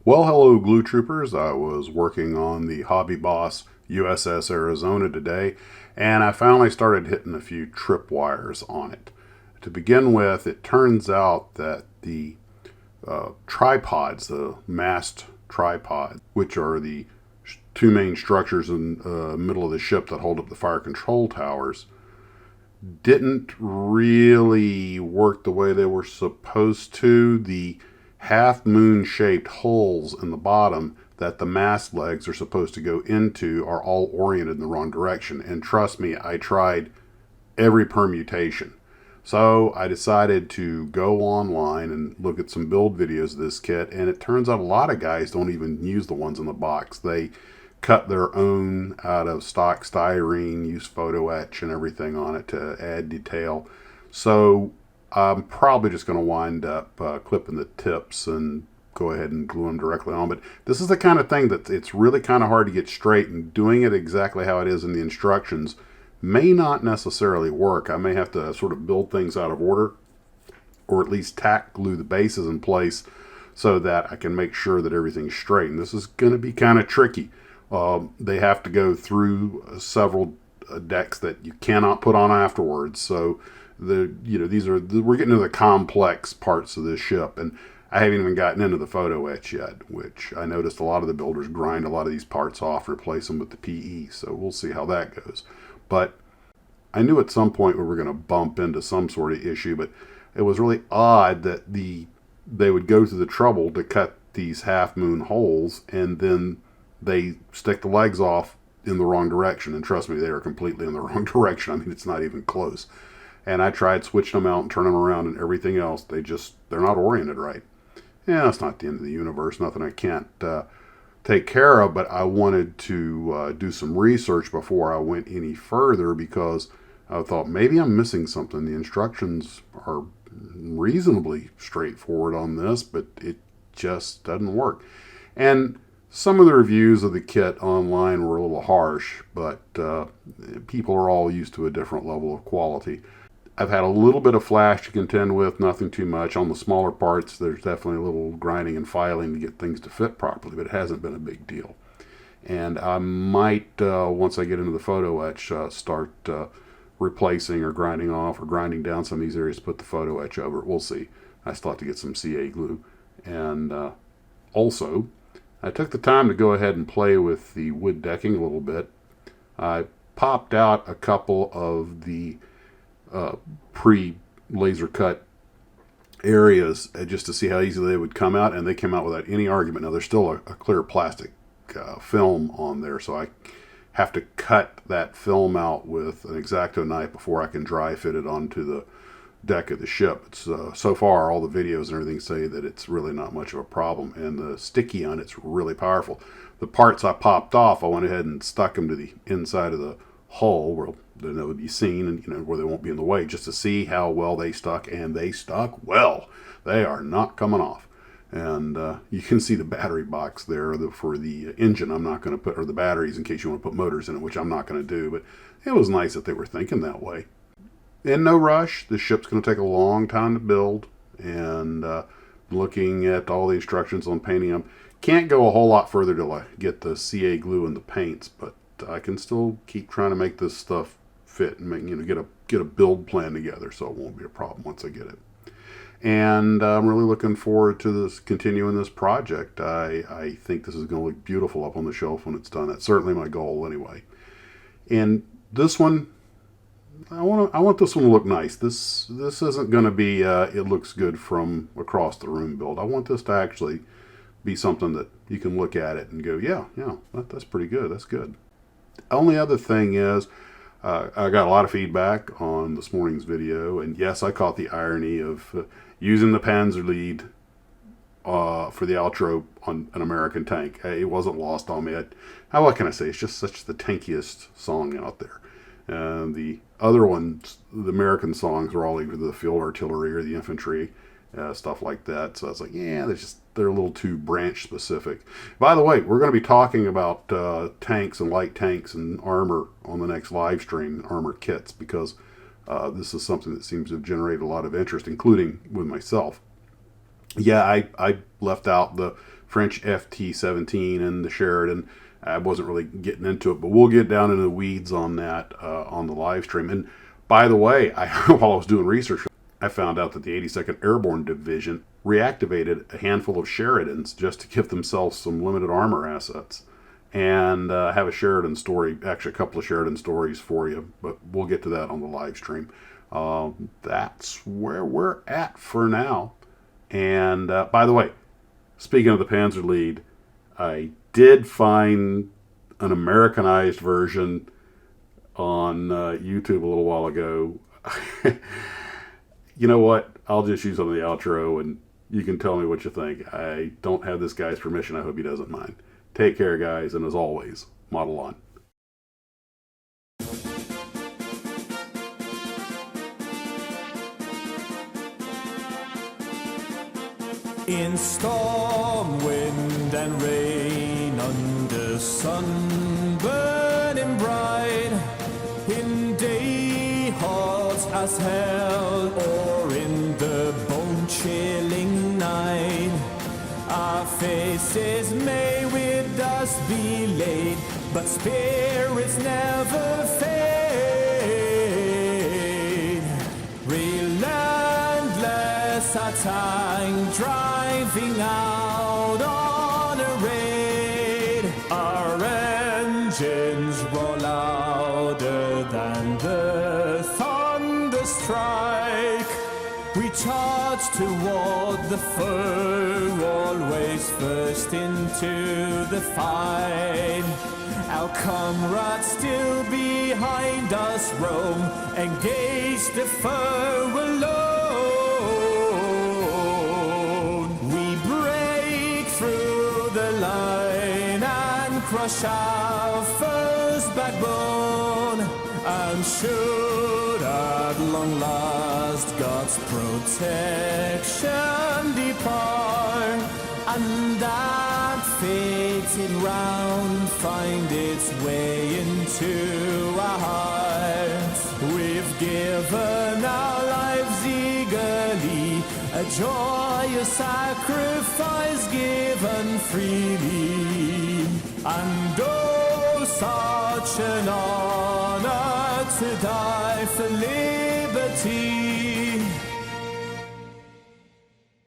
Well, hello, Glue Troopers. I was working on the Hobby Boss USS Arizona today, and I finally started hitting a few tripwires on it. To begin with, it turns out that the tripods, the mast tripod, which are the two main structures in the middle of the ship that hold up the fire control towers, didn't really work the way they were supposed to. The half moon shaped holes in the bottom that the mast legs are supposed to go into are all oriented in the wrong direction. And trust me, I tried every permutation. So I decided to go online and look at some build videos of this kit, and it turns out a lot of guys don't even use the ones in the box. They cut their own out of stock styrene, use photo etch and everything on it to add detail. So I'm probably just going to wind up clipping the tips and go ahead and glue them directly on. But this is the kind of thing that it's really kind of hard to get straight, and doing it exactly how it is in the instructions may not necessarily work. I may have to sort of build things out of order, or at least tack glue the bases in place so that I can make sure that everything's straight. And this is going to be kind of tricky. They have to go through several decks that you cannot put on afterwards. So we're getting into the complex parts of this ship, and I haven't even gotten into the photo etch yet, which I noticed a lot of the builders grind a lot of these parts off, replace them with the PE. So we'll see how that goes. But I knew at some point we were going to bump into some sort of issue, but it was really odd that they would go through the trouble to cut these half moon holes, and then they stick the legs off in the wrong direction. And trust me, they are completely in the wrong direction. I mean, it's not even close. And I tried switching them out and turning them around and everything else. They're not oriented right. Yeah, it's not the end of the universe. Nothing I can't take care of, but I wanted to do some research before I went any further, because I thought maybe I'm missing something. The instructions are reasonably straightforward on this, but it just doesn't work. And some of the reviews of the kit online were a little harsh, but people are all used to a different level of quality. I've had a little bit of flash to contend with, nothing too much. On the smaller parts, there's definitely a little grinding and filing to get things to fit properly, but it hasn't been a big deal. And I might, once I get into the photo etch, start replacing or grinding off or grinding down some of these areas to put the photo etch over it. We'll see. I still have to get some CA glue. And also, I took the time to go ahead and play with the wood decking a little bit. I popped out a couple of the pre-laser cut areas just to see how easily they would come out, and they came out without any argument. Now, there's still a clear plastic film on there, so I have to cut that film out with an X-Acto knife before I can dry fit it onto the deck of the ship. It's so far all the videos and everything say that it's really not much of a problem, and the sticky on it's really powerful. The parts I popped off, I went ahead and stuck them to the inside of the hull where they would be seen, and where they won't be in the way, just to see how well they stuck. And they stuck well. They are not coming off. And you can see the battery box there for the engine. I'm not going to put, or the batteries in case you want to put motors in it, which I'm not going to do, but it was nice that they were thinking that way. In no rush. The ship's going to take a long time to build, and looking at all the instructions on painting them, can't go a whole lot further till I get the CA glue and the paints, but I can still keep trying to make this stuff fit and make, get a build plan together, so it won't be a problem once I get it. And I'm really looking forward to this, continuing this project. I think this is going to look beautiful up on the shelf when it's done. That's certainly my goal anyway. And this one, I want this one to look nice. This isn't going to be it looks good from across the room build. I want this to actually be something that you can look at it and go, yeah, that's pretty good. That's good. Only other thing is, I got a lot of feedback on this morning's video, and yes, I caught the irony of using the Panzer lead for the outro on an American tank. It wasn't lost on me. What can I say? It's just such the tankiest song out there. And the other ones, the American songs, are all either the field artillery or the infantry, stuff like that. So I was like, yeah, they're a little too branch specific. By the way, we're going to be talking about tanks and light tanks and armor on the next live stream, armor kits, because this is something that seems to have generated a lot of interest, including with myself. Yeah, I left out the French FT-17 and the Sheridan. I wasn't really getting into it, but we'll get down into the weeds on that on the live stream. And by the way, while I was doing research, I found out that the 82nd Airborne Division reactivated a handful of Sheridans just to give themselves some limited armor assets. And I have a Sheridan story, actually a couple of Sheridan stories for you, but we'll get to that on the live stream. That's where we're at for now. And by the way, speaking of the Panzerlead, I did find an Americanized version on YouTube a little while ago. You know what? I'll just use it on the outro and you can tell me what you think. I don't have this guy's permission. I hope he doesn't mind. Take care, guys, and as always, model on. In storm, wind and rain, under sun burning bright, in day hot as hell, or in the bone-chilling night, our faces may with dust be laid, but spirits never fade. Relentless our time, driving out on a raid. Our engines roar louder than the thunder strike. We charge toward the foe, always first into the fight. Our comrades still behind us roam, engage the foe alone. We break through the line and crush our foe's backbone, and should at long last God's protection depart, and that fated round find its way into our hearts. We've given our lives eagerly, a joyous sacrifice given freely, and oh, such an honor to die for liberty.